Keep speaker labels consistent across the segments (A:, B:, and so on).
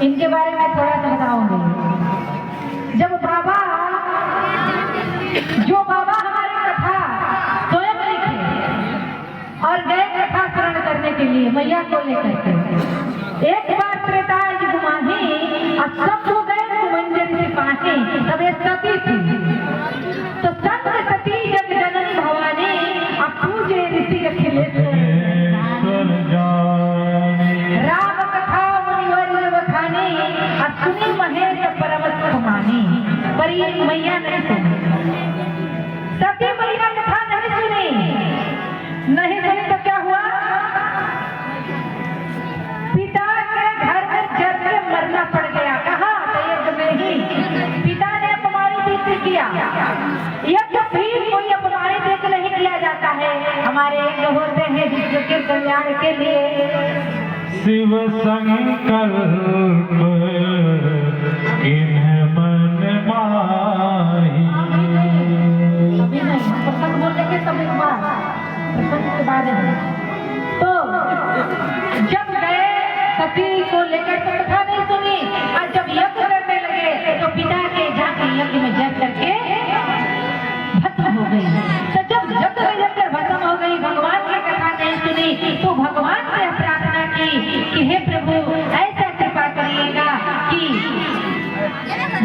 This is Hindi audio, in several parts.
A: इनके बारे में थोड़ा सा बताऊंगी। जब बाबा, जो बाबा हमारी कथा स्वयं लिखे और गए कथा श्रवण करने के लिए मैया को लेकर के, एक बार त्रेता युग माही और सब हो गए कुमंजन से पाहे, तब ये सती थी। तो संत सती जग जननी भवानी अब पूजे ऋषि अखिलेश्वर राम कथा मुनिवर बखानी और सुनी महेश परमस्थ मानी, पर ये मैया नहीं सुनी। सती मैया कथा नहीं सुनी तो क्या हुआ? पिता के घर में जल के मरना पड़ गया। कहा? यज्ञ में ही पिता ने अपमानित किया। यज्ञ भी कोई अपमानित एक नहीं किया जाता है, हमारे यज्ञ होते हैं विश्व के कल्याण के लिए।
B: शिव शंकर इन्हें मन माही।
A: अभी नहीं, प्रसंग बोल लेंगे तब एक बार प्रसंग के बारे में। तो जब गए सती को लेकर तो कथा नहीं सुनी, और जब यज्ञ करने लगे तो पिता के जाके यज्ञ में जल करके भस्म हो गई। तो जब यज्ञ में जलकर भस्म हो गई, भगवान की कथा नहीं सुनी, तो भगवान से प्रार्थना की कि हे प्रभु ऐसा कृपा करिएगा कि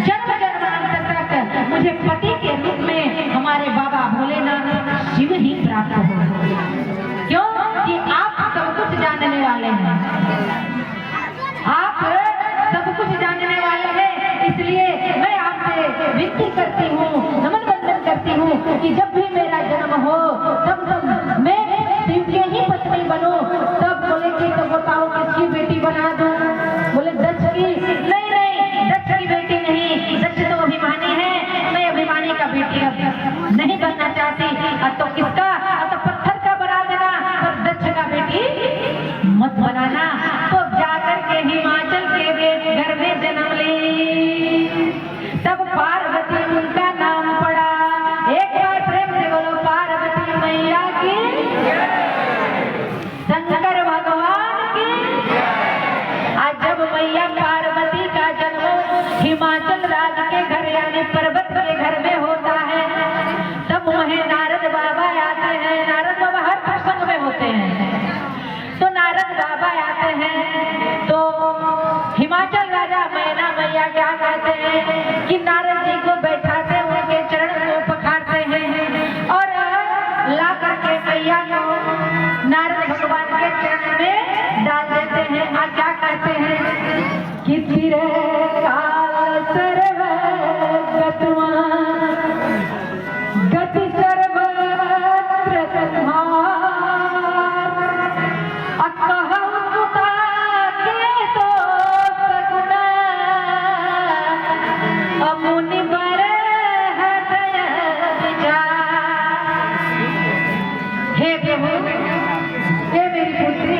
A: जन्म जन्मांतर तक मुझे पति के रूप में हमारे बाबा भोलेनाथ शिव ही प्राप्त हो। क्यों? कि आप सब कुछ जानने वाले हैं, आप सब कुछ जानने वाले हैं, इसलिए मैं आपसे विनती करती हूँ, नमन वंदन करती हूँ कि जब भी मेरा जन्म हो तब मैं शिव के ही पत्नी बनूं। तब बोले कि तो बताओ किसकी बेटी बना दूं? बोले दक्ष की। नहीं, दक्ष की बेटी नहीं, दक्ष तो अभिमानी है, मैं अभिमानी का बेटी अब नहीं बनना चाहती। तो किसका? तो पत्थर का बना देना, पर दक्ष का बेटी मत बनाना। तो जाकर के हिमाचल के घर में जन्म ली, तब पार्वती उनका नाम पड़ा। एक बार प्रेम से बोलो पार्वती मैया की, शंकर भगवान की। आज जब मैया पार्वती का जन्म हिमाचल राज्य के घर यानी पर्वत के घर में होता है, तब वहीं नारद बाबा आते हैं। नारद बाबा हर प्रसंग में होते हैं। तो नारद बाबा आते हैं तो हिमाचल राजा मैना मैया क्या कहते हैं कि नारद